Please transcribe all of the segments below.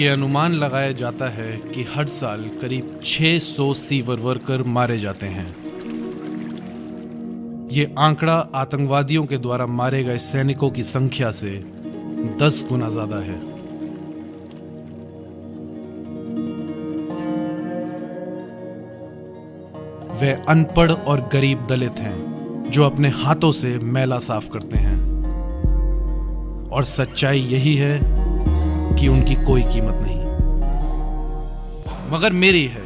ये अनुमान लगाया जाता है कि हर साल करीब 600 सीवर वर्कर मारे जाते हैं। ये आंकड़ा आतंकवादियों के द्वारा मारे गए सैनिकों की संख्या से 10 गुना ज्यादा है। वे अनपढ़ और गरीब दलित हैं जो अपने हाथों से मैला साफ करते हैं, और सच्चाई यही है कि उनकी कोई कीमत नहीं। मगर मेरी है।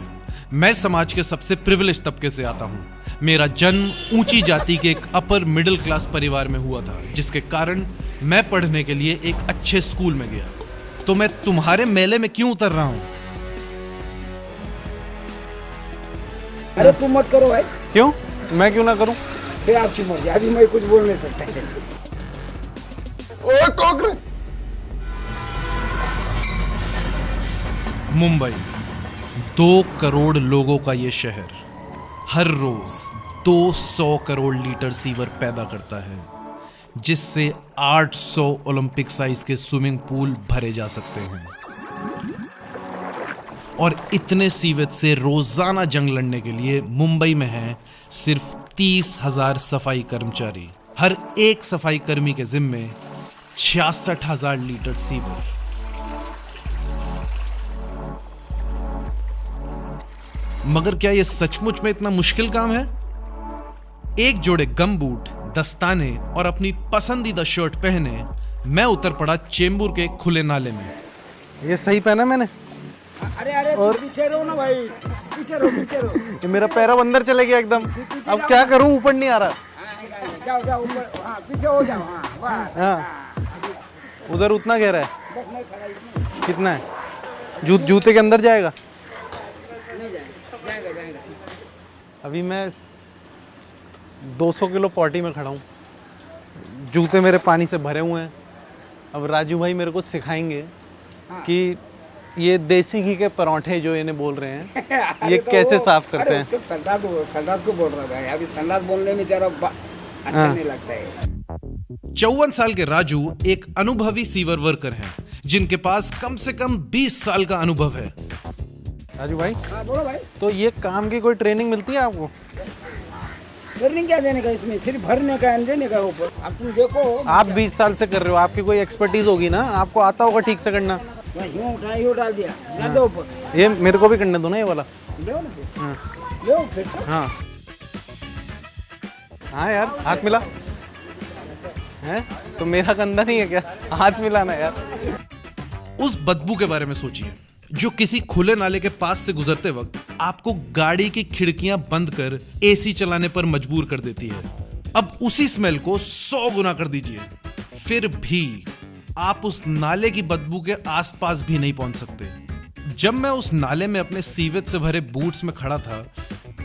मैं समाज के सबसे प्रिविलेज तबके से आता हूं। मेरा जन्म ऊंची जाति के एक अपर मिडिल क्लास परिवार में हुआ था, जिसके कारण मैं पढ़ने के लिए एक अच्छे स्कूल में गया। तो मैं तुम्हारे मेले में क्यों उतर रहा हूं? अरे तुम मत करो भाई। क्यों? मैं क्यों ना करूं? फिर आपकी मर्जी, अभी मैं कुछ बोल नहीं सकता। ओए कॉकरोच! मुंबई 2 करोड़ लोगों का ये शहर हर रोज 200 करोड़ लीटर सीवर पैदा करता है, जिससे 800 ओलंपिक साइज के स्विमिंग पूल भरे जा सकते हैं। और इतने सीवेज से रोजाना जंग लड़ने के लिए मुंबई में हैं सिर्फ 30,000 सफाई कर्मचारी। हर एक सफाई कर्मी के जिम्मे 66,000 लीटर सीवर। मगर क्या यह सचमुच में इतना मुश्किल काम है? एक जोड़े गमबूट, दस्ताने और अपनी पसंदीदा शर्ट पहने मैं उतर पड़ा चेंबूर के खुले नाले में। ये सही पहना मैंने? अरे अरे और पीछे रहो ना भाई, पीछे रहो। ये मेरा पैर अब अंदर चले गया एकदम। अब क्या करूं? ऊपर नहीं आ रहा। जाओ ऊपर, हाँ पीछे हो जाओ। हाँ हाँ, उधर उतना गहरा है? कितना है? जूते के अंदर जाएगा? अभी मैं 200 किलो पॉटी में खड़ा हूँ, जूते मेरे पानी से भरे हुए हैं। अब राजू भाई मेरे को सिखाएंगे कि ये देसी घी के पराठे जो इन्हें बोल रहे हैं ये कैसे साफ करते हैं। संडास को बोल रहा है, अभी संडास बोलने में जरा अच्छा नहीं लगता है। 54 साल के राजू एक अनुभवी सीवर वर्कर हैं, जिनके पास कम से कम 20 साल का अनुभव है। राजू भाई, हाँ बोलो भाई। तो ये काम की कोई ट्रेनिंग मिलती है आपको? ट्रेनिंग क्या देने का इसमें? सिर्फ भरने का, देने का ऊपर। अब तुम देखो, आप 20 साल से कर रहे हो, आपकी कोई एक्सपर्टीज होगी ना, आपको आता होगा ठीक से करना। यूँ डाल दिया, ना दो ऊपर। ये मेरे को भी करने दो ना, ये वाला। लो ना फिर। हाँ लो फिर तो। हाँ हाँ यार, हाथ मिला है तो मेरा कंधा नहीं है क्या? हाथ मिलाना यार। उस बदबू के बारे में सोचिए जो किसी खुले नाले के पास से गुजरते वक्त आपको गाड़ी की खिड़कियां बंद कर एसी चलाने पर मजबूर कर देती है। अब उसी स्मेल को 100 गुना कर दीजिए, फिर भी आप उस नाले की बदबू के आसपास भी नहीं पहुंच सकते। जब मैं उस नाले में अपने सीवेज से भरे बूट्स में खड़ा था,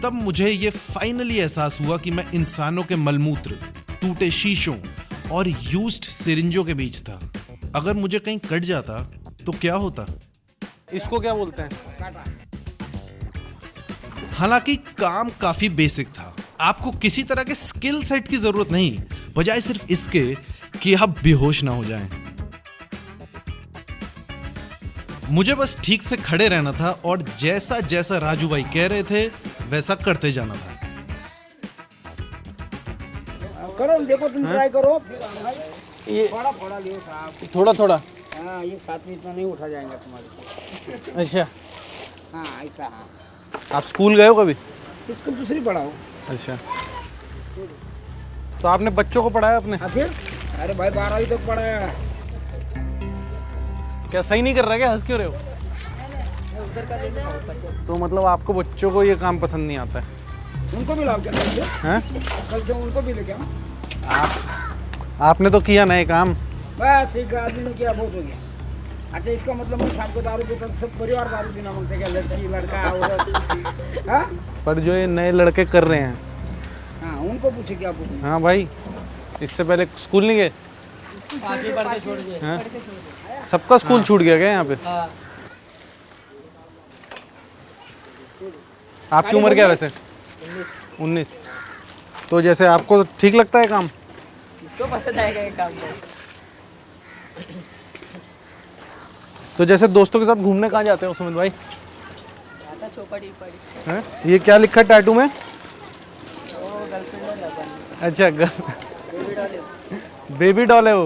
तब मुझे यह फाइनली एहसास हुआ कि मैं इंसानों के मलमूत्र, टूटे शीशों और यूज्ड सिरिंजों के बीच था। अगर मुझे कहीं कट जाता तो क्या होता? इसको क्या बोलते हैं? हालांकि काम काफी बेसिक था। आपको किसी तरह के स्किल सेट की जरूरत नहीं, बजाय सिर्फ इसके कि आप बेहोश ना हो जाएं। मुझे बस ठीक से खड़े रहना था और जैसा जैसा राजू भाई कह रहे थे वैसा करते जाना था। करो, देखो तुम ट्राई करो। ये बड़ा लियो साहब, थोड़ा थोड़ा। हाँ एक साथ में इतना नहीं उठा जाएगा तुम्हारे। अच्छा, हाँ ऐसा। हाँ आप स्कूल गए हो कभी? इसको दूसरी पढ़ाओ। अच्छा, तो आपने बच्चों को पढ़ाया अपने? हाँ फिर, अरे भाई 12वीं तक पढ़ाया। क्या सही नहीं कर रहा? क्या हंस क्यों रहे हो? तो मतलब आपको बच्चों को ये काम पसंद नहीं आता है? उनको भी लाओ क्या कल से? हैं? कल से उनको भी लेके आओ। आपने तो किया ना ये काम। बस एक आदमी ने किया, बहुत हो गया। अच्छा इसका मतलब मैं शाम को दारू पीता, सब परिवार दारू पीना मांगते क्या? लड़की लड़का औरत। हाँ पर जो ये नए लड़के कर रहे हैं, हाँ उनको पूछे क्या पूछे। हाँ भाई, इससे पहले स्कूल नहीं गए? हाँ? सबका स्कूल छूट गया क्या यहाँ पे? आपकी उम्र क्या है वैसे? 19। तो जैसे आपको ठीक लगता है काम? इसको पसंद आएगा ये काम। तो जैसे दोस्तों के साथ घूमने कहाँ जाते हो सुमित भाई? चौपड़ी पड़ी हैं? ये क्या लिखा टैटू में? अच्छा बेबी डॉल है वो।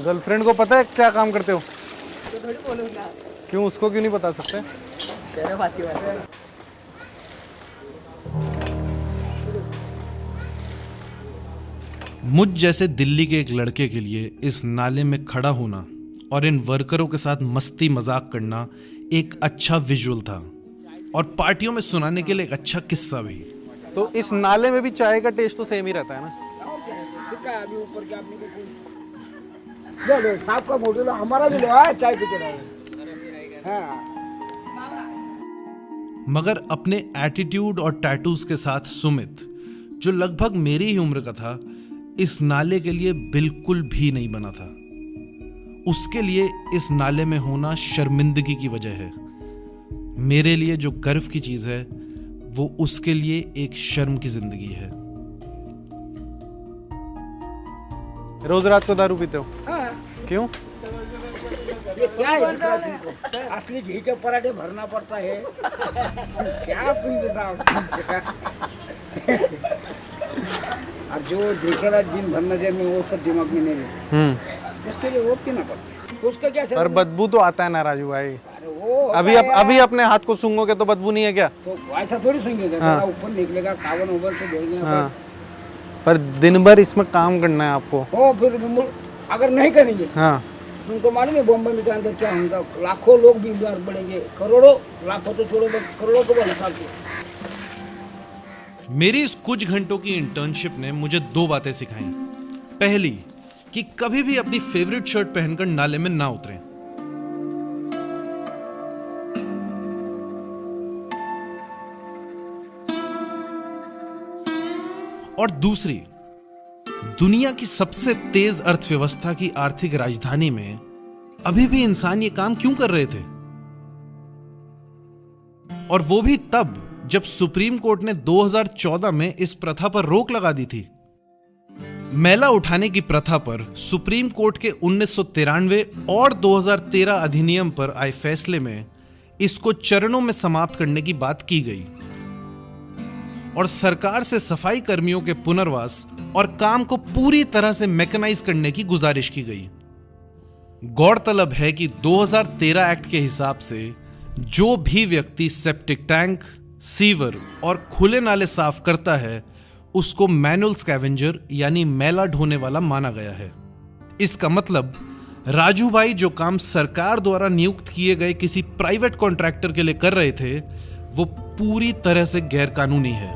गर्लफ्रेंड को पता है क्या काम करते हो? क्यों, उसको क्यों नहीं बता सकते? मुझ जैसे दिल्ली के एक लड़के के लिए इस नाले में खड़ा होना और इन वर्करों के साथ मस्ती मजाक करना एक अच्छा विजुअल था और पार्टियों में सुनाने के लिए एक अच्छा किस्सा भी। तो इस नाले में भी चाय का टेस्ट तो सेम ही रहता है ना? दिखा है अभी ऊपर के आपने को कोई लो साहब का फोटो लो, हमारा भी लो है, चाय पीते रहे। हाँ मगर अपने एटीट्यूड और टैटूज के साथ सुमित, जो लगभग मेरी ही उम्र का था, इस नाले के लिए बिल्कुल भी नहीं बना था। उसके लिए इस नाले में होना शर्मिंदगी की वजह है। मेरे लिए जो गर्व की चीज है वो उसके लिए एक शर्म की जिंदगी है। रोज रात को दारू पीते हो? हाँ। क्यों? ये क्या है दूसरा तुमको? असली घी के पराठे भरना पड़ता है। क्या तुम साहब? और जो देखेगा दिन भर नजर में वो सब दिमाग में नहीं रहता, उसके लिए वो पीना पड़ता है। उसका क्या पर बदबू तो आता है ना राजू भाई। अरे वो अभी अपने हाथ को सूंघोगे तो बदबू नहीं है क्या? तो ऐसा थोड़ी सुनेगा, ऊपर निकलेगा सावन उबल से देंगे। हाँ। पर दिन भर इसमें काम करना है आपको। हो फिर अगर नहीं करेंगे, हाँ, तुमको मालूम है बॉम्बे में अंदर क्या होगा? लाखों लोग बीमार पड़ेंगे, करोड़ों, लाखों तो छोड़ो, करोड़ों को हिसाब से। मेरी इस कुछ घंटों की इंटर्नशिप ने मुझे दो बातें सिखाई। पहली, कि कभी भी अपनी फेवरेट शर्ट पहनकर नाले में ना उतरें। और दूसरी, दुनिया की सबसे तेज अर्थव्यवस्था की आर्थिक राजधानी में अभी भी इंसान ये काम क्यों कर रहे थे? और वो भी तब जब सुप्रीम कोर्ट ने 2014 में इस प्रथा पर रोक लगा दी थी। मैला उठाने की प्रथा पर सुप्रीम कोर्ट के 1993 और 2013 अधिनियम पर आए फैसले में इसको चरणों में समाप्त करने की बात की गई और सरकार से सफाई कर्मियों के पुनर्वास और काम को पूरी तरह से मैकेनाइज करने की गुजारिश की गई। गौरतलब है कि 2013 एक्ट के हिसाब से जो भी व्यक्ति सेप्टिक टैंक, सीवर और खुले नाले साफ करता है उसको मैनुअल स्कैवेंजर यानी मैला ढोने वाला माना गया है। इसका मतलब राजू भाई जो काम सरकार द्वारा नियुक्त किए गए किसी प्राइवेट कॉन्ट्रैक्टर के लिए कर रहे थे वो पूरी तरह से गैरकानूनी है।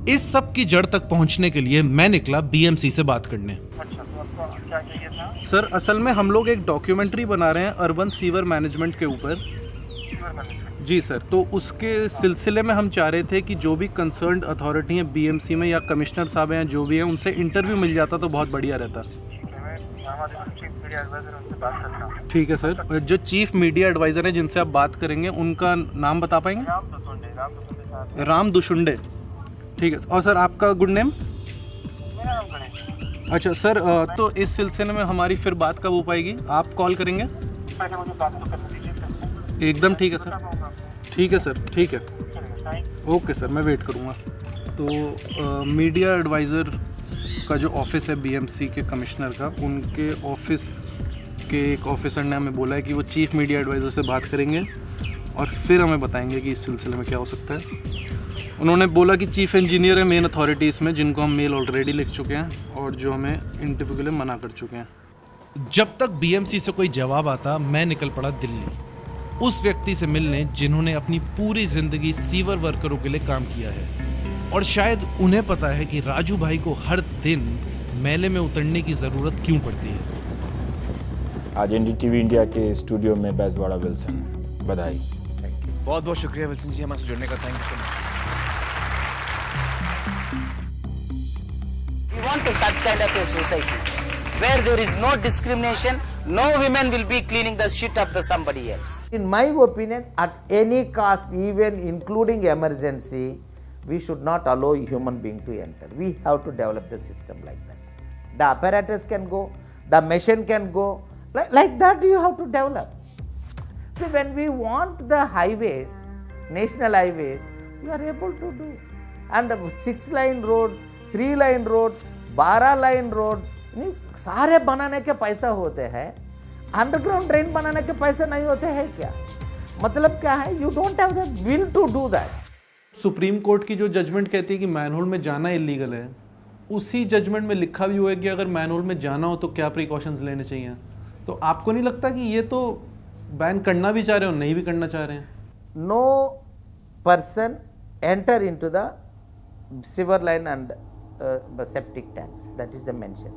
इस सब की जड़ तक पहुंचने के लिए मैं निकला बीएमसी से बात करने। अच्छा, तो आपको क्या चाहिए था? सर असल में हम लोग एक डॉक्यूमेंट्री बना रहे हैं अर्बन सीवर मैनेजमेंट के ऊपर। Sewer management? जी सर, तो उसके सिलसिले में हम चाह रहे थे कि जो भी कंसर्न्ड अथॉरिटी हैं बीएमसी में या कमिश्नर साहब हैं जो भी हैं उनसे इंटरव्यू मिल जाता तो बहुत बढ़िया रहता। ठीक है, मैं हमारे चीफ मीडिया एडवाइजर उनसे बात करता हूँ। ठीक है सर, जो चीफ मीडिया एडवाइजर हैं जिनसे आप बात करेंगे उनका नाम बता पाएंगे? राम दुशुंडे साहब। राम दुशुंडे, ठीक है। और सर आपका गुड नेम? मेरा नाम गणेश। अच्छा सर, तो इस सिलसिले में हमारी फिर बात कब हो पाएगी? आप कॉल करेंगे? पहले मुझे बात तो करने दीजिए सर। एकदम ठीक है सर, ठीक है सर, ठीक है, चलिए, थैंक ओके सर, मैं वेट करूँगा। तो मीडिया एडवाइज़र का जो ऑफिस है बीएमसी के कमिश्नर का, उनके ऑफिस के एक ऑफिसर ने हमें बोला है कि वो चीफ मीडिया एडवाइज़र से बात करेंगे और फिर हमें बताएंगे कि इस सिलसिले में क्या हो सकता है। उन्होंने बोला कि चीफ इंजीनियर है मेन अथॉरिटी इसमें, जिनको हम मेल ऑलरेडी लिख चुके हैं और जो हमें इंटरव्यू के लिए मना कर चुके हैं। जब तक बीएमसी से कोई जवाब आता मैं निकल पड़ा दिल्ली, उस व्यक्ति से मिलने जिन्होंने अपनी पूरी जिंदगी सीवर वर्करों के लिए काम किया है और शायद उन्हें पता है कि राजू भाई को हर दिन मेले में उतरने की जरूरत क्यों पड़ती है। आज एनडीटीवी इंडिया के स्टूडियो में बैजवाड़ा विल्सन, बधाई। बहुत बहुत शुक्रिया विल्सन जी हमारे जुड़ने का, thank you so much. We want such kind of a society where there is no discrimination, no women will be cleaning the shit of the somebody else. In my opinion, at any cost, even including emergency, we should not allow human being to enter. We have to develop the system like that. The apparatus can go, the machine can go, Like that you have to develop. See, when we want the highways, national highways, we are able to do. And 6-line road, 3-line road, 12-line road, नहीं सारे बनाने के पैसा होते हैं, underground drain बनाने के पैसे नहीं होते हैं क्या? मतलब क्या है? You don't have the will to do that. Supreme court की जो जजमेंट कहती है कि मैनहोल में जाना इलीगल है, उसी जजमेंट में लिखा भी हुआ है कि अगर मैनहोल में जाना हो तो क्या प्रिकॉशंस लेने चाहिए. तो आपको नहीं लगता कि ये तो बैन करना भी चाह रहे हो, नहीं भी करना चाह रहे हैं? No person enter into the sewer line and septic tanks. That is the mention.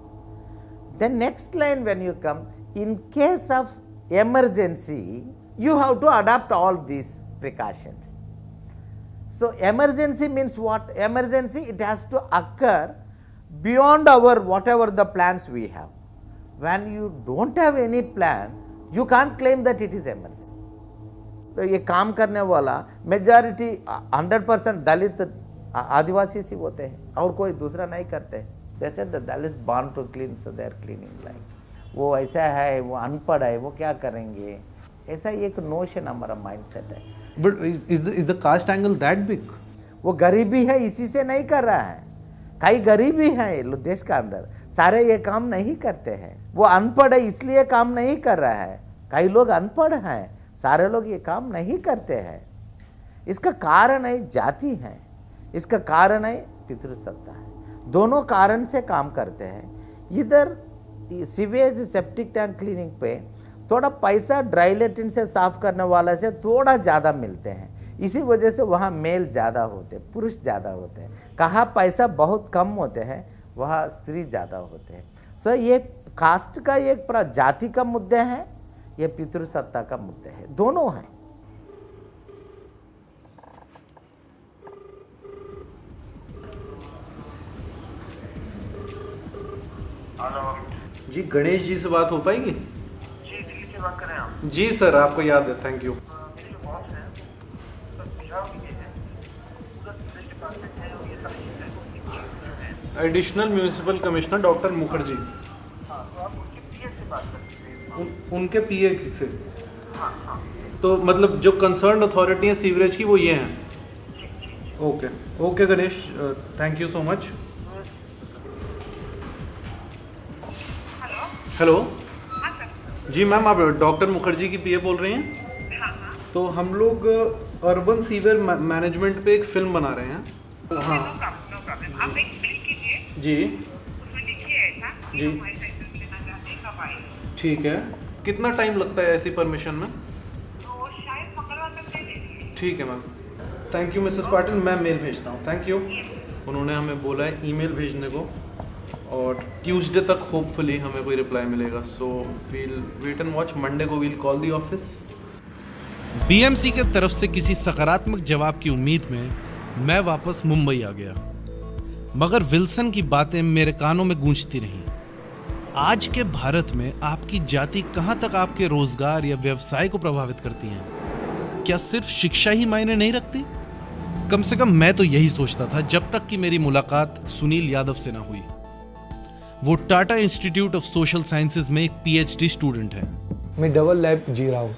The next line when you come, in case of emergency, you have to adopt all these precautions. So emergency means what? Emergency, it has to occur beyond our whatever the plans we have. When you don't have any plan, you can't claim that it is emergency. तो ये काम करने वाला majority 100% दलित आदिवासी से होते हैं और कोई दूसरा नहीं करते. जैसे the Dalit born to clean so they are cleaning like. वो ऐसा है, वो अनपढ़ है, वो क्या करेंगे, ऐसा एक नोशन हमारा माइंडसेट है. But is the caste angle that big? वो गरीबी है इसी से नहीं कर रहा है. कई गरीबी है देश का अंदर, सारे ये काम नहीं करते हैं. वो अनपढ़ है इसलिए काम नहीं कर रहा है. कई लोग अनपढ़ हैं, सारे लोग ये काम नहीं करते हैं. इसका कारण है जाति है, इसका कारण है पितृसत्ता है. दोनों कारण से काम करते हैं. इधर सीवेज सेप्टिक टैंक क्लीनिंग पे थोड़ा पैसा ड्राई लेट्रिन से साफ करने वाला से थोड़ा ज़्यादा मिलते हैं. इसी वजह से वहाँ मेल ज़्यादा होते हैं, पुरुष ज़्यादा होते हैं. कहाँ पैसा बहुत कम होते हैं वहाँ स्त्री ज़्यादा होते हैं. सो ये कास्ट का एक जाति का मुद्दे है, ये पितृसत्ता का मुद्दे है, दोनों हैं. जी गणेश जी से बात हो पाएगी? जी दिल्ली से बात कर रहे हैं आप? जी सर, आपको याद है, थैंक यू. मेरे जो बॉस हैं तो सुझाव ये है, पूरा पुलिस डिपार्टमेंट है और ये सारी चीज़ें हैं. Additional municipal commissioner doctor Mukherjee, हाँ, तो आप उनके पीएस से बात कर सकते हैं. उनके पीए से. हाँ हाँ. तो मतलब जो कंसर्न अथॉरिटी है सीवरेज की वो ये हैं. Okay okay Ganesh, thank you so much. Hello ji ma'am, आप डॉक्टर मुखर्जी की पीए बोल रही हैं? तो हम लोग अर्बन सीवर मैनेजमेंट पे एक फिल्म बना रहे हैं. हाँ आप एक बिल कीजिए, जी उसमें लिखिए ऐसा कि जी. हम लाइसेंस लेना चाहते हैं, कब आएंगे. ठीक है. कितना टाइम लगता है ऐसी परमिशन में? तो शायद मंगलवार तक दे देंगे. ठीक है ma'am, thank you Mrs Patil. मैं मेल भेजता हूँ. Thank you. उन्होंने हमें बोला है ईमेल भेजने को और ट्यूसडे तक होपफुली हमें कोई रिप्लाई मिलेगा. So we'll wait and watch. Monday को we'll call the office. BMC के तरफ से किसी सकारात्मक जवाब की उम्मीद में मैं वापस मुंबई आ गया, मगर विल्सन की बातें मेरे कानों में गूंजती रहीं. आज के भारत में आपकी जाति कहां तक आपके रोजगार या व्यवसाय को प्रभावित करती है? क्या सिर्फ शिक्षा ही मायने नहीं रखती? कम से कम मैं तो यही सोचता था जब तक कि मेरी मुलाकात सुनील यादव से ना हुई. वो Tata institute of social sciences में एक पीएचडी स्टूडेंट है. मैं डबल लाइफ जी रहा हूँ.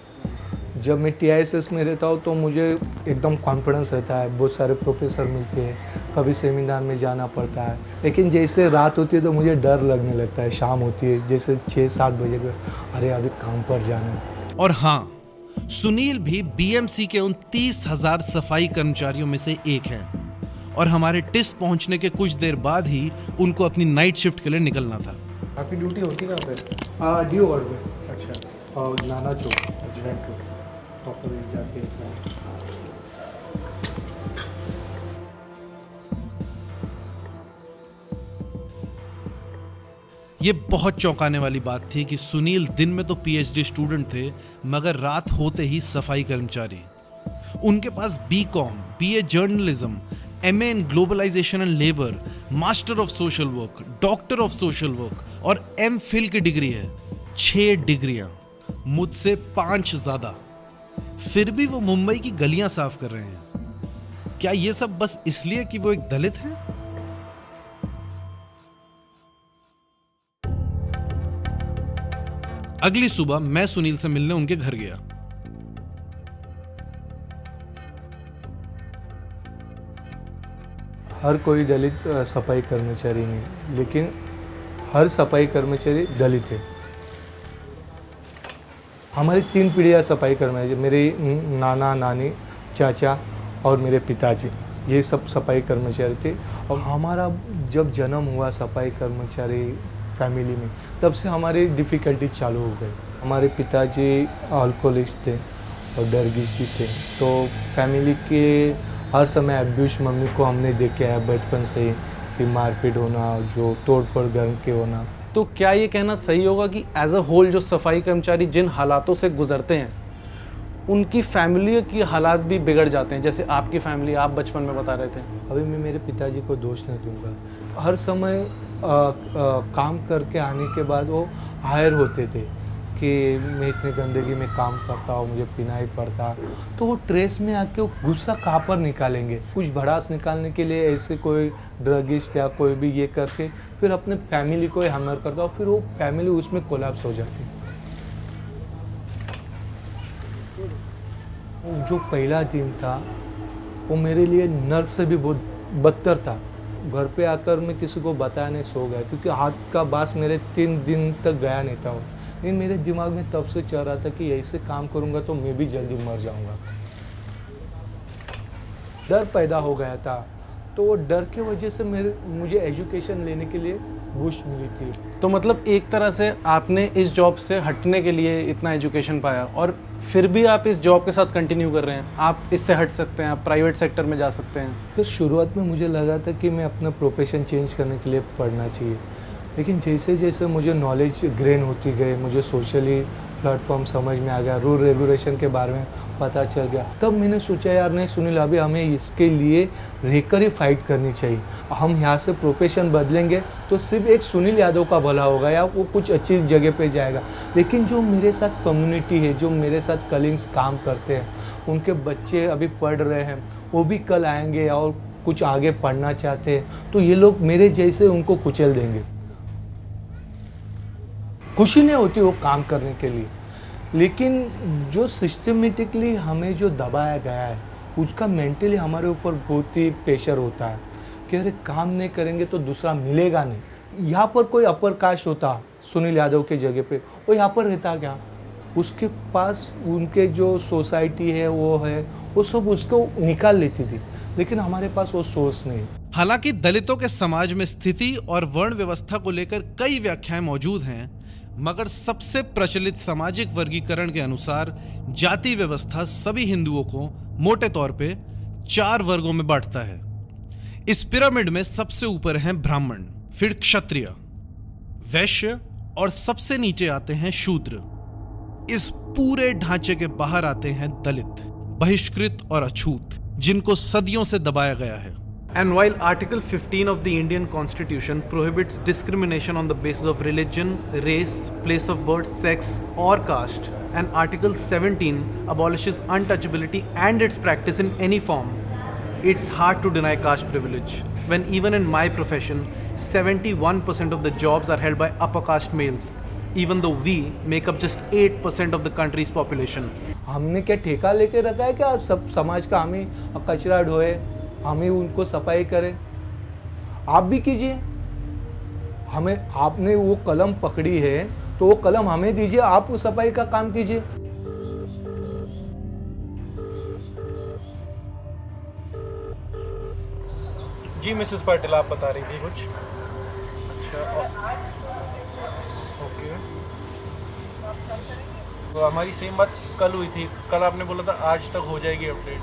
जब मैं TISS में रहता हूँ तो मुझे एकदम कॉन्फिडेंस रहता है, बहुत सारे प्रोफेसर मिलते हैं, कभी सेमिनार में जाना पड़ता है. लेकिन जैसे रात होती है तो मुझे डर लगने लगता है. शाम होती है जैसे 6-7 बजे को, अरे अभी काम पर जाना है. और हाँ, सुनील भी बीएमसी के उन 30,000 सफाई कर्मचारियों में से एक है और हमारे टिस पहुंचने के कुछ देर बाद ही उनको अपनी नाइट शिफ्ट के लिए निकलना था. आपकी ड्यूटी होती है कहाँ पे? DO वार्ड में. अच्छा. और नाना चौक रेड रोड प्रॉपर जाके ये बहुत चौंकाने वाली बात थी कि सुनील दिन में तो पीएचडी स्टूडेंट थे, मगर रात होते ही सफाई कर्मचारी. उनके पास BCom, BA journalism, MA in globalization and labour, master of social work, doctor of social work और MPhil की डिग्री है. 6 डिग्रियां, मुझसे 5 ज्यादा. फिर भी वो मुंबई की गलियां साफ कर रहे हैं. क्या ये सब बस इसलिए कि वो एक दलित हैं? अगली सुबह मैं सुनील से मिलने उनके घर गया। हर कोई दलित सफाई कर्मचारी नहीं, लेकिन हर सफाई कर्मचारी दलित है। हमारी 3 पीढ़ियाँ सफाई कर्मचारी, मेरे नाना नानी चाचा और मेरे पिताजी, ये सब सफाई कर्मचारी थे। और हमारा जब जन्म हुआ सफाई कर्मचारी फैमिली में, तब से हमारी डिफ़िकल्टी चालू हो गई। हमारे पिताजी अल्कोहलिस्ट थे और डरगिश भी थे, तो फैमिली के हर समय अब्यूज मम्मी को हमने देखे है बचपन से ही, कि मारपीट होना, जो तोड़फोड़ घर के होना। तो क्या ये कहना सही होगा कि एज अ होल जो सफाई कर्मचारी जिन हालातों से गुजरते हैं, उनकी फैमिली की हालात भी बिगड़ जाते हैं? जैसे आपकी फैमिली, आप बचपन में बता रहे थे। अभी मैं मेरे पिताजी को दोष नहीं दूंगा। हर समय काम करके आने के बाद वो हायर होते थे कि मैं इतनी गंदगी में काम करता हूँ, मुझे पीना ही पड़ता। तो वो ट्रेस में आके वो गुस्सा कहाँ पर निकालेंगे? कुछ भड़ास निकालने के लिए ऐसे कोई ड्रगिस्ट या कोई भी ये करके फिर अपने फैमिली को हैमर करता और फिर वो फैमिली उसमें कोलैप्स हो जाती। जो पहला दिन था वो मेरे लिए नर्क से भी बहुत बदतर था। घर पे आकर मैं किसी को बताया नहीं, सो गया, क्योंकि हाथ का बास मेरे 3 दिन तक गया नहीं था। लेकिन मेरे दिमाग में तब से चल रहा था कि ऐसे काम करूँगा तो मैं भी जल्दी मर जाऊँगा। डर पैदा हो गया था, तो वो डर के वजह से मुझे एजुकेशन लेने के लिए बूस्ट मिली थी। तो मतलब एक तरह से आपने इस जॉब से हटने के लिए इतना एजुकेशन पाया, और फिर भी आप इस जॉब के साथ कंटिन्यू कर रहे हैं। आप इससे हट सकते हैं, आप प्राइवेट सेक्टर में जा सकते हैं। फिर शुरुआत में मुझे लगा था कि मैं अपना प्रोफेशन चेंज करने के लिए पढ़ना चाहिए, लेकिन जैसे जैसे मुझे नॉलेज ग्रेन होती गई, मुझे सोशली प्लेटफॉर्म समझ में आ गया, रूल रेगुलेशन के बारे में पता चल गया, तब मैंने सोचा यार नहीं सुनील, अभी हमें इसके लिए रहकर ही फाइट करनी चाहिए। हम यहाँ से प्रोफेशन बदलेंगे तो सिर्फ एक सुनील यादव का भला होगा या वो कुछ अच्छी जगह पे जाएगा, लेकिन जो मेरे साथ कम्युनिटी है, जो मेरे साथ कलीग्स काम करते हैं, उनके बच्चे अभी पढ़ रहे हैं, वो भी कल आएंगे और कुछ आगे पढ़ना चाहते हैं, तो ये लोग मेरे जैसे उनको कुचल देंगे। खुशी नहीं होती वो काम करने के लिए, लेकिन जो सिस्टमेटिकली हमें जो दबाया गया है उसका मेंटली हमारे ऊपर बहुत ही प्रेशर होता है कि अरे काम नहीं करेंगे तो दूसरा मिलेगा नहीं। यहाँ पर कोई अपर कास्ट होता सुनील यादव के जगह पे, वो यहाँ पर रहता क्या? उसके पास उनके जो सोसाइटी है वो सब उसको निकाल लेती थी, लेकिन हमारे पास वो सोर्स नहीं। हालांकि दलितों के समाज में स्थिति और वर्ण व्यवस्था को लेकर कई व्याख्याएं मौजूद हैं, मगर सबसे प्रचलित सामाजिक वर्गीकरण के अनुसार जाति व्यवस्था सभी हिंदुओं को मोटे तौर पे 4 वर्गों में बांटता है। इस पिरामिड में सबसे ऊपर हैं ब्राह्मण, फिर क्षत्रिय, वैश्य और सबसे नीचे आते हैं शूद्र। इस पूरे ढांचे के बाहर आते हैं दलित, बहिष्कृत और अछूत, जिनको सदियों से दबाया गया है। And while Article 15 of the Indian Constitution prohibits discrimination on the basis of religion, race, place of birth, sex, or caste, and Article 17 abolishes untouchability and its practice in any form, it's hard to deny caste privilege, when even in my profession, 71% of the jobs are held by upper caste males, even though we make up just 8% of the country's population. हमने क्या ठेका लेके रखा है क्या सब समाज का? हम ही कचरा ढोए, हम ही उनको सफाई करें? आप भी कीजिए। हमें, आपने वो कलम पकड़ी है तो वो कलम हमें दीजिए, आप उस सफाई का काम कीजिए। जी मिसेस पाटिल, आप बता रही थी कुछ? अच्छा, ओके। तो हमारी सेम बात कल हुई थी। कल आपने बोला था आज तक हो जाएगी अपडेट।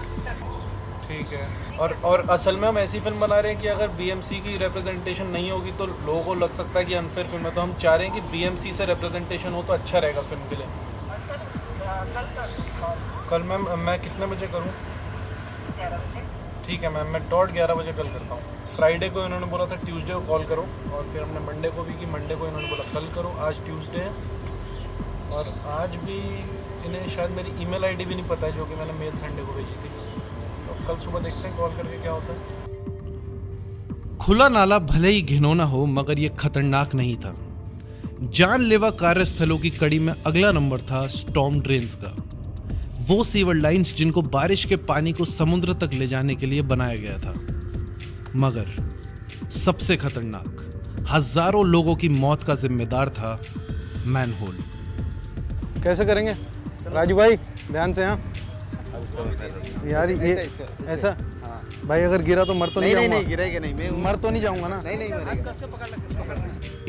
ठीक है। और असल में हम ऐसी फिल्म बना रहे हैं कि अगर बीएमसी की रिप्रेजेंटेशन नहीं होगी तो लोगों को लग सकता है कि अनफेयर फिल्म है, तो हम चाह रहे हैं कि बीएमसी से रिप्रेजेंटेशन हो तो अच्छा रहेगा फिल्म के लिए। कल मैम मैं कितने बजे करूँ? ठीक है मैम, मैं डॉट 11 बजे कल करता हूँ। फ्राइडे को इन्होंने बोला था ट्यूसडे को कॉल करो, और फिर हमने मंडे को भी की, मंडे को इन्होंने बोला कल करो। आज ट्यूसडे है और आज भी इन्हें शायद मेरी ईमेल आईडी भी नहीं पता है, जो कि मैंने मेल संडे को भेजी थी। कल सुबह देखते हैं कॉल करके क्या होता है। खुला नाला भले ही घिनौना हो, मगर यह खतरनाक नहीं था। जानलेवा कार्यस्थलों की कड़ी में अगला नंबर था स्टॉर्म ड्रेन्स का। वो सीवर लाइंस जिनको बारिश के पानी को समुद्र तक ले जाने के लिए बनाया गया था। मगर सबसे खतरनाक, हजारों लोगों की मौत का जिम्मेदार था मैनहोल। कैसे करेंगे राजू भाई, ध्यान से। हाँ यार ये ऐसा भाई, अगर गिरा तो मर तो नहीं जाऊंगा? नहीं गिरेगा नहीं, मैं मर तो नहीं जाऊंगा ना? नहीं मरेगा।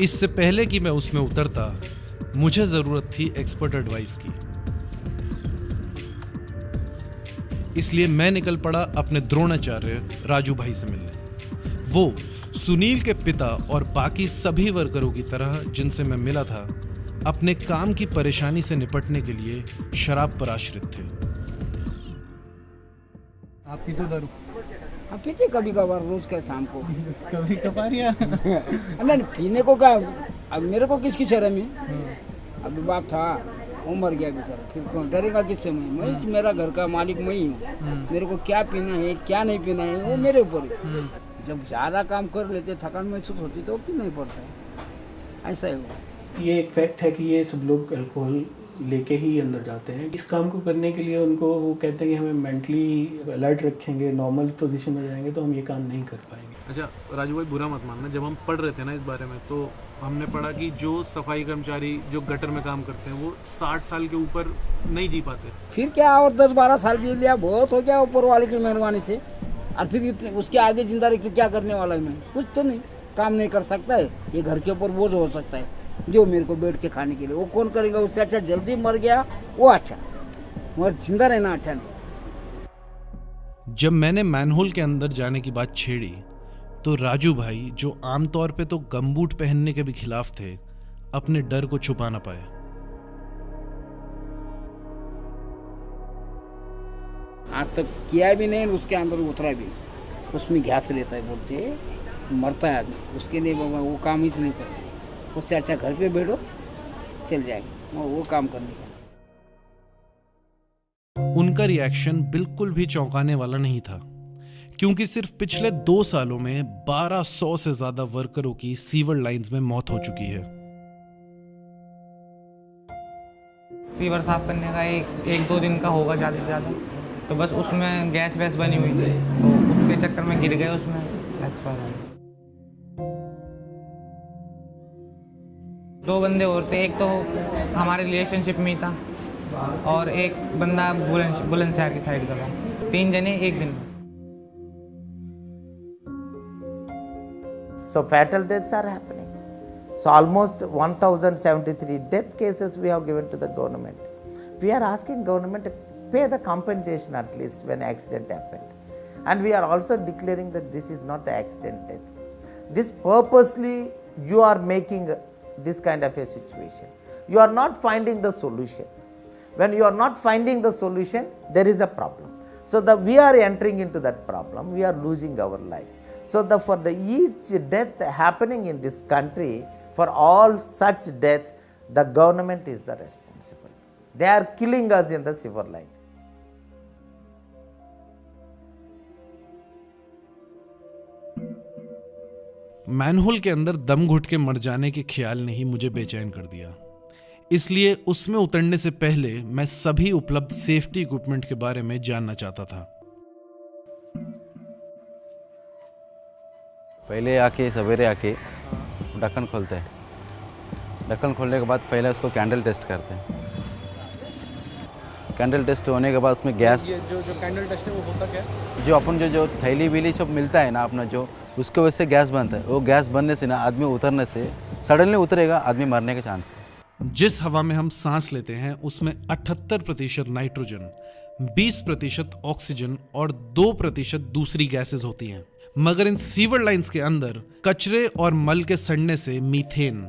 इससे पहले कि मैं उसमें उतरता, मुझे जरूरत थी एक्सपर्ट एडवाइस की। इसलिए मैं निकल पड़ा अपने द्रोणाचार्य राजू भाई से मिलने। वो सुनील के पिता और बाकी सभी वर्करों की तरह जिनसे मैं मिला था, अपने काम की परेशानी से निपटने के लिए शराब पर आश्रित थे। आप पीते दारू? हाँ पीते कभी कभार, रोज का शाम को। कभी कभार या नहीं पीने को क्या, अब मेरे को किसकी शर्म है? अभी बाप था, वो मर गया बेचारा, फिर कौन डरेगा किससे? मैं मेरा घर का मालिक मैं ही हूँ। मेरे को क्या पीना है क्या नहीं पीना है वो मेरे ऊपर है। जब ज़्यादा काम कर लेते, थकान महसूस होती तो पीना ही पड़ता है, ऐसा है वो। ये एक फैक्ट है कि ये सब लोग अल्कोहल लेके ही अंदर जाते हैं। इस काम को करने के लिए उनको वो कहते हैं कि हमें मेंटली अलर्ट रखेंगे, नॉर्मल पोजीशन में जाएंगे तो हम ये काम नहीं कर पाएंगे। अच्छा राजू भाई, बुरा मत मानना, जब हम पढ़ रहे थे ना इस बारे में, तो हमने पढ़ा कि जो सफाई कर्मचारी जो गटर में काम करते हैं वो 60 साल के ऊपर नहीं जी पाते। फिर क्या, और 10-12 साल जी लिया, बहुत हो गया ऊपर वाले की मेहरबानी से। और फिर उसके आगे जिंदा रह के क्या करने वाला है? मैं कुछ तो नहीं, काम नहीं कर सकता है, ये घर के ऊपर बोझ हो सकता है जो मेरे को बैठ के खाने के लिए, वो कौन करेगा? उससे अच्छा जल्दी मर गया वो अच्छा, मगर जिंदा रहना अच्छा नहीं। जब मैंने मैनहोल के अंदर जाने की बात छेड़ी, तो राजू भाई, जो आमतौर पे तो गमबूट पहनने के भी खिलाफ थे, अपने डर को छुपा ना पाए। आज तक किया भी नहीं, उसके अंदर उतरा भी नहीं। उसमें घास रहता है, बोलते मरता है आदमी, उसके लिए बाबा वो काम ही नहीं करते। उससे अच्छा घर पे बैठो, चल जाएगा वो काम करने का। उनका रिएक्शन बिल्कुल भी चौंकाने वाला नहीं था, क्योंकि सिर्फ पिछले 2 सालों में 1200 से ज्यादा वर्करों की सीवर लाइंस में मौत हो चुकी है। सीवर साफ करने का एक 2 दिन का होगा ज़्यादा से ज़्यादा, तो बस उसमें गैस वैस बनी हुई थी, तो उसके चक्कर में गिर गए, उसमें एक्सपायर हो गए। 2 बंदे और थे, एक तो हमारे रिलेशनशिप में ही था और एक बंदा बुलंदशहर की साइड का था। 3 जने एक दिन में। So fatal deaths are happening. So almost 1073 death cases we have given to the government. We are asking government to pay the compensation at least when accident happened. And we are also declaring that this is not the accident deaths. This purposely you are making this kind of a situation. You are not finding the solution. When you are not finding the solution, there is a problem. So we are entering into that problem, we are losing our life. So for each death happening in this country, for all such deaths, the government is the responsible. They are killing us in the silver line. Manhole के अंदर दम घुट के मर जाने के ख्याल ने ही मुझे बेचैन कर दिया। इसलिए उसमें उतरने से पहले मैं सभी उपलब्ध सेफ्टी इक्विपमेंट के बारे में जानना चाहता था। पहले आके सवेरे आके ढक्कन खोलते हैं। ढक्कन खोलने के बाद पहले उसको कैंडल टेस्ट करते हैं। कैंडल टेस्ट होने के बाद उसमें गैस, जो कैंडल टेस्ट है वो होता क्या है? जो अपन जो थैली वीली सब मिलता है ना अपना, जो उसके वजह से गैस बनता है। वो गैस बनने से ना आदमी उतरने से सडनली उतरेगा, आदमी मरने के चांस है। जिस हवा में हम सांस लेते हैं उसमें 78% नाइट्रोजन, 20% ऑक्सीजन और 2% दूसरी गैसेस होती हैं। मगर इन सीवर लाइंस के अंदर कचरे और मल के सड़ने से methane,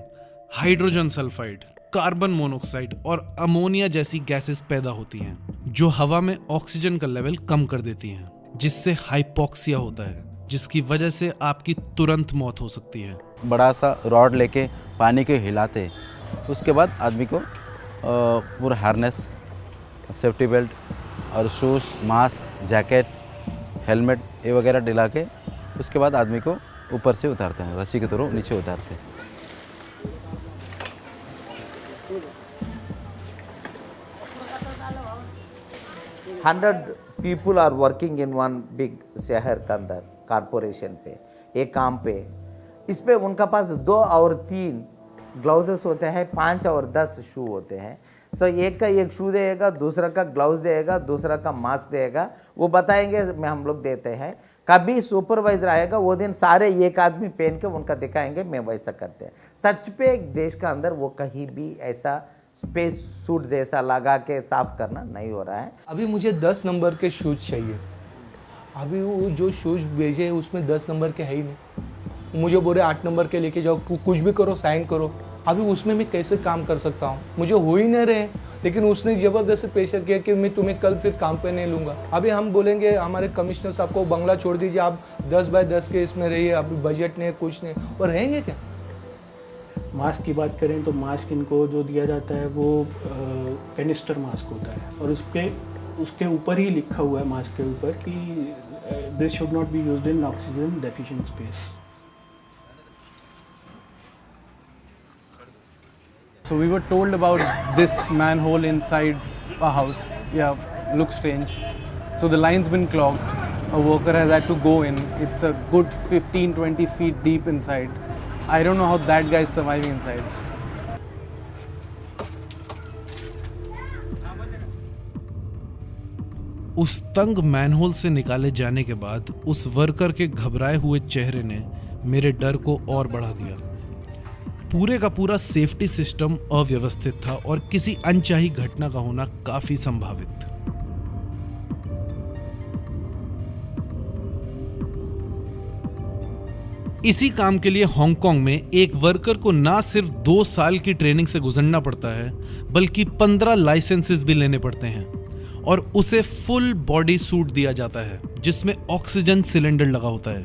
hydrogen sulphide, carbon monoxide और अमोनिया जैसी गैसेस पैदा होती हैं, जो हवा में ऑक्सीजन का लेवल कम कर देती हैं, जिससे हाइपोक्सिया होता है, जिसकी वजह से आपकी तुरंत मौत हो सकती है। बड़ा सा रॉड लेके पानी को हिलाते, उसके बाद आदमी को पूरा हार्नेस, सेफ्टी बेल्ट और शूज़, मास्क, जैकेट, हेलमेट ये वगैरह दिला के उसके बाद आदमी को ऊपर से उतारते हैं, रस्सी के थ्रू नीचे उतारते हैं। 100 people are working in one big शहर के अंदर कारपोरेशन पे एक काम पे, इस पे उनका पास 2 और 3 ग्लव्सेस होते हैं, 5 और 10 शू होते हैं। सो एक का एक शू देगा, दूसरा का ग्लव्स देगा, दूसरा का मास्क देगा, वो बताएंगे मैं हम लोग देते हैं। कभी सुपरवाइजर आएगा वो दिन सारे एक आदमी पहन के उनका दिखाएंगे, मैं वैसा करते हैं। सच पे देश का अंदर वो कहीं भी ऐसा स्पेस सूट जैसा लगा के साफ करना नहीं हो रहा है। अभी मुझे 10 नंबर के शूज़ चाहिए। अभी वो जो शूज़ भेजे उसमें 10 नंबर के है ही नहीं। मुझे बोले 8 नंबर के लेके जाओ, कुछ भी करो, साइन करो। अभी उसमें मैं कैसे काम कर सकता हूँ? मुझे हो ही नहीं रहे। लेकिन उसने ज़बरदस्ती प्रेशर किया कि मैं तुम्हें कल फिर काम पे नहीं लूँगा। अभी हम बोलेंगे हमारे कमिश्नर साहब को बंगला छोड़ दीजिए, आप 10 बाय 10 के इसमें रहिए, अभी बजट नहीं, कुछ नहीं, और रहेंगे क्या? मास्क की बात करें तो मास्क इनको जो दिया जाता है वो कैनिस्टर मास्क होता है, और उसके ऊपर ही लिखा हुआ है मास्क के ऊपर कि this should not be used in oxygen deficient space. So we were told about this manhole inside a house. Yeah, looks strange. So the line's been clogged. A worker has had to go in. It's a good 15-20 feet deep inside. I don't know how that guy is surviving inside. उस तंग manhole से निकाले जाने के बाद उस worker के घबराए हुए चेहरे ने मेरे डर को और बढ़ा दिया। पूरे का पूरा सेफ्टी सिस्टम अव्यवस्थित था और किसी अनचाही घटना का होना काफी संभावित। इसी काम के लिए हांगकांग में एक वर्कर को ना सिर्फ 2 साल की ट्रेनिंग से गुजरना पड़ता है, बल्कि 15 लाइसेंसेस भी लेने पड़ते हैं और उसे फुल बॉडी सूट दिया जाता है जिसमें ऑक्सीजन सिलेंडर लगा होता है।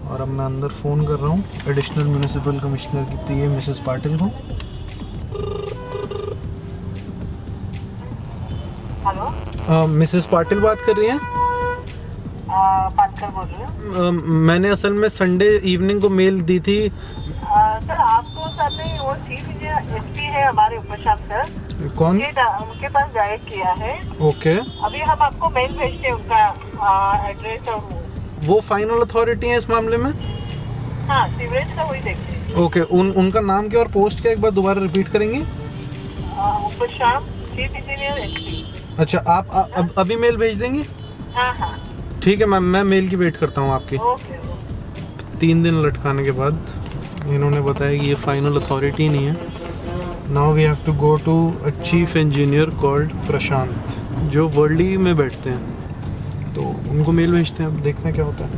और अब मैं अंदर फ़ोन कर रहा हूँ एडिशनल म्यूनिसिपल कमिश्नर की पीए मिसेस पाटिल को। हेलो, मिसेस पाटिल बात कर रही हैं? बात कर बोल रही हूँ। मैंने असल में संडे इवनिंग को मेल दी थी। सर आपको सर ने वो चीफ एसपी है हमारे उपशाप सर, कौन? उनके पास डायरेक्ट किया है। ओके, अभी हम आपको मेल भेजते हैं उनका एड्रेस और वो फाइनल अथॉरिटी है इस मामले में? हाँ, सीवरेज का वही देखते हैं। ओके, उनका नाम क्या और पोस्ट क्या, एक बार दोबारा रिपीट करेंगे? उपशाप चीफ इंजीनियर एसपी। अच्छा, आप अभी मेल भेज देंगे? हाँ हाँ ठीक है मैम, मैं मेल की वेट करता हूँ आपकी। ओके। 3 दिन लटकाने के बाद इन्होंने बताया कि ये फाइनल अथॉरिटी नहीं है। Now we have to go to a chief engineer called Prashant, जो वर्ली में बैठते हैं, तो उनको मेल भेजते हैं, अब देखते हैं क्या होता है।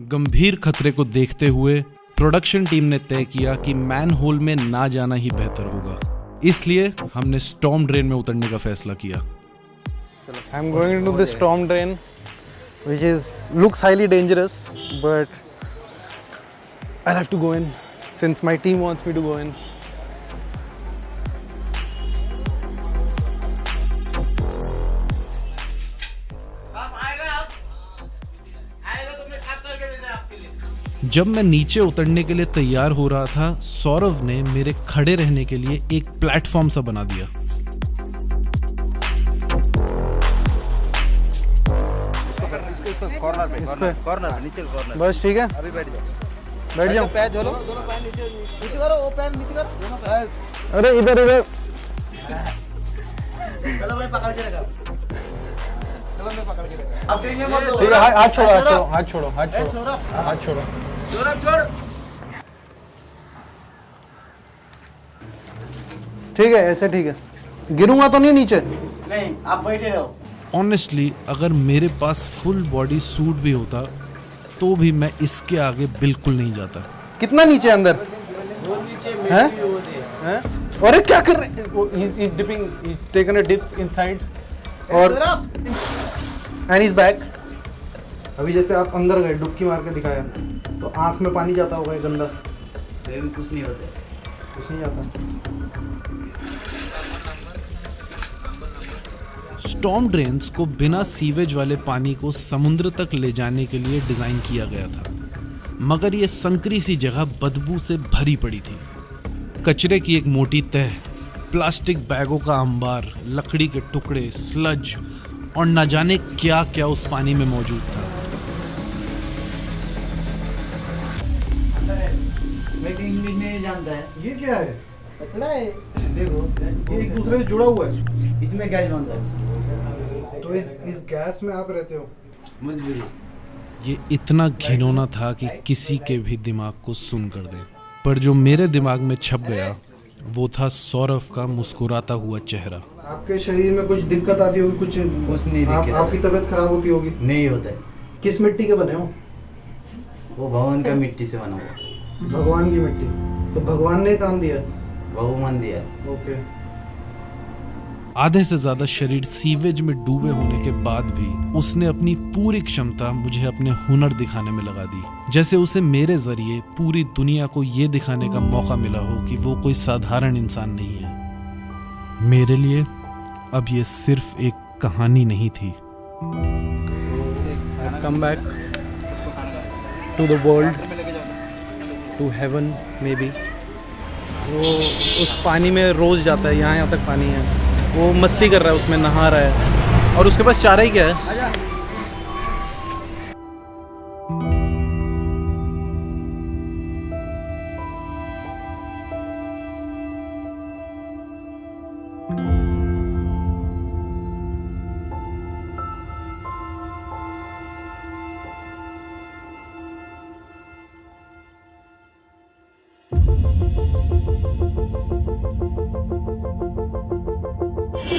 गंभीर खतरे को देखते हुए प्रोडक्शन टीम ने तय किया कि मैनहोल में ना जाना ही बेहतर होगा, इसलिए हमने स्टॉर्म ड्रेन में उतरने का फैसला किया। I am going into the storm drain which is looks highly dangerous, but I have to go in since my team wants me to go in. जब मैं नीचे उतरने के लिए तैयार हो रहा था, सौरभ ने मेरे खड़े रहने के लिए एक प्लेटफॉर्म सा बना दिया। कॉर्नर पे नीचे कॉर्नर। बस ठीक है, अभी बैठ जाओ, बैठ जाओ। पैर झोलो, दोनों पैर नीचे करो, वो पैर नीचे करो, दोनों पैर। अरे इधर इधर, चलो मैं पकड़ के रखा, चलो मैं पकड़ के रखा। अब ट्रेन में मत दो। ठीक है, हाथ छोड़ो, हाथ छोड़ो, हाथ छोड़ो, हाथ छोड़ो, हाथ छोड़ो। छोड़। ठीक है, ऐसे ठीक है, गिरूंगा तो नहीं नीचे? नहीं, आप बैठे रहो। ऑनेस्टली अगर मेरे पास फुल बॉडी सूट भी होता तो भी मैं इसके आगे बिल्कुल नहीं जाता। कितना नीचे अंदर हैं? अरे क्या कर रहे हैं? He's dipping, he's taken a dip inside और and he's back। अभी जैसे आप अंदर गए, डुबकी मार के दिखाया, तो आंख में पानी जाता होगा गंदा। कुछ नहीं होता, कुछ नहीं जाता। स्टॉर्म ड्रेन्स को बिना सीवेज वाले पानी को समुद्र तक ले जाने के लिए डिजाइन किया गया था, मगर ये संकरी सी जगह बदबू से भरी पड़ी थी। कचरे की एक मोटी तह, प्लास्टिक बैगों का अंबार, लकड़ी के टुकड़े, स्लज और न जाने क्या क्या उस पानी में मौजूद था। इंग्लिश नहीं जानता है। ये क्या है? कचरा है, देखो ये एक दूसरे से जुड़ा हुआ है। इसमें गैस बनता है। तो इस गैस में आप रहते हो? मजबूरी। ये इतना घिनौना था कि किसी के भी दिमाग को सुन कर दे, पर जो मेरे दिमाग में छप गया वो था सौरभ का मुस्कुराता हुआ चेहरा। आपके शरीर में कुछ दिक्कत आती होगी? कुछ नहीं दिक्कत। आपकी तबीयत खराब होती होगी? नहीं होता है। किस मिट्टी के बने हो? वो भगवान का मिट्टी से बना हुआ। भगवान की मिट्टी? तो भगवान ने काम दिया? भगवान दिया। ओके। आधे से ज्यादा शरीर सीवेज में डूबे होने के बाद भी उसने अपनी पूरी क्षमता मुझे अपने हुनर दिखाने में लगा दी, जैसे उसे मेरे जरिए पूरी दुनिया को ये दिखाने का मौका मिला हो कि वो कोई साधारण इंसान नहीं है। मेरे लिए अब ये सिर्फ एक कहानी नहीं थी। Come back to the world, to heaven maybe। वो उस पानी में रोज जाता है, यहाँ तक पानी है, वो मस्ती कर रहा है, उसमें नहा रहा है और उसके पास चारा ही क्या है।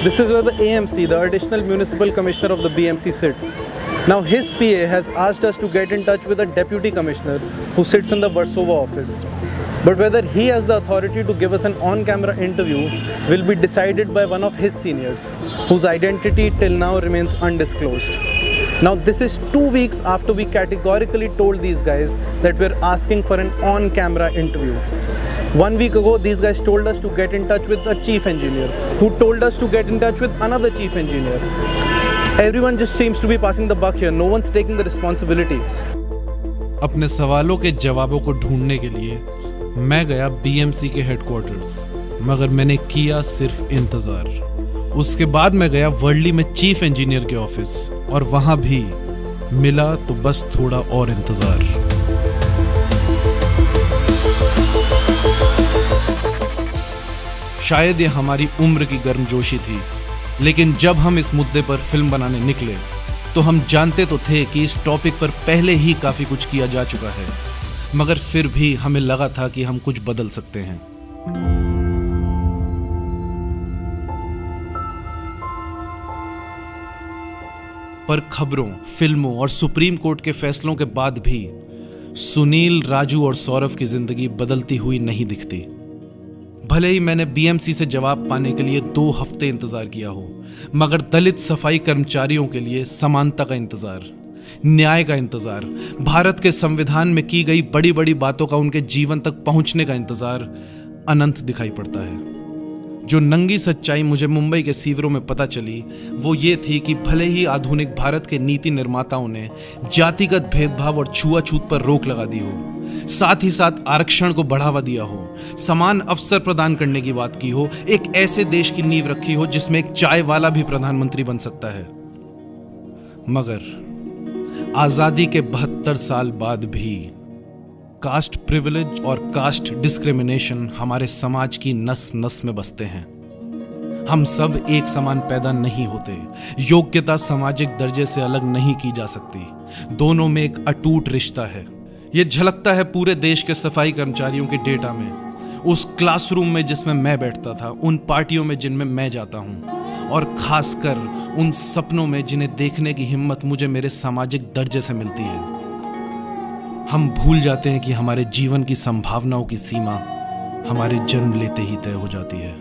This is where the AMC, the Additional Municipal Commissioner of the BMC sits. Now his PA has asked us to get in touch with a Deputy Commissioner who sits in the Versova office. But whether he has the authority to give us an on-camera interview will be decided by one of his seniors, whose identity till now remains undisclosed. Now this is 2 weeks after we categorically told these guys that we're asking for an on-camera interview. 1 week ago, these guys told us to get in touch with a chief engineer, who told us to get in touch with another chief engineer. Everyone just seems to be passing the buck here. No one's taking the responsibility. अपने सवालों के जवाबों को ढूंढने के लिए मैं गया BMC के हेडक्वार्टर्स, मगर मैंने किया सिर्फ इंतजार। उसके बाद मैं गया वर्ली में चीफ इंजीनियर के ऑफिस, और वहां भी मिला तो बस थोड़ा और इंतजार। शायद ये हमारी उम्र की गर्मजोशी थी, लेकिन जब हम इस मुद्दे पर फिल्म बनाने निकले तो हम जानते तो थे कि इस टॉपिक पर पहले ही काफी कुछ किया जा चुका है, मगर फिर भी हमें लगा था कि हम कुछ बदल सकते हैं। पर खबरों, फिल्मों और सुप्रीम कोर्ट के फैसलों के बाद भी सुनील, राजू और सौरभ की जिंदगी बदलती हुई नहीं दिखती। भले ही मैंने बीएमसी से जवाब पाने के लिए 2 हफ्ते इंतजार किया हो, मगर दलित सफाई कर्मचारियों के लिए समानता का इंतजार, न्याय का इंतजार, भारत के संविधान में की गई बड़ी बड़ी बातों का उनके जीवन तक पहुंचने का इंतजार अनंत दिखाई पड़ता है। जो नंगी सच्चाई मुझे मुंबई के सीवरों में पता चली वो ये थी कि भले ही आधुनिक भारत के नीति निर्माताओं ने जातिगत भेदभाव और छुआछूत पर रोक लगा दी हो, साथ ही साथ आरक्षण को बढ़ावा दिया हो, समान अवसर प्रदान करने की बात की हो, एक ऐसे देश की नींव रखी हो जिसमें एक चाय वाला भी प्रधानमंत्री बन सकता है, मगर आजादी के 72 साल बाद भी कास्ट प्रिविलेज और कास्ट डिस्क्रिमिनेशन हमारे समाज की नस नस में बसते हैं। हम सब एक समान पैदा नहीं होते, योग्यता सामाजिक दर्जे से अलग नहीं की जा सकती, दोनों में एक अटूट रिश्ता है। यह झलकता है पूरे देश के सफाई कर्मचारियों के डेटा में, उस क्लासरूम में जिसमें मैं बैठता था, उन पार्टियों में जिनमें मैं जाता हूं, और खासकर उन सपनों में जिन्हें देखने की हिम्मत मुझे मेरे सामाजिक दर्जे से मिलती है। हम भूल जाते हैं कि हमारे जीवन की संभावनाओं की सीमा हमारे जन्म लेते ही तय हो जाती है।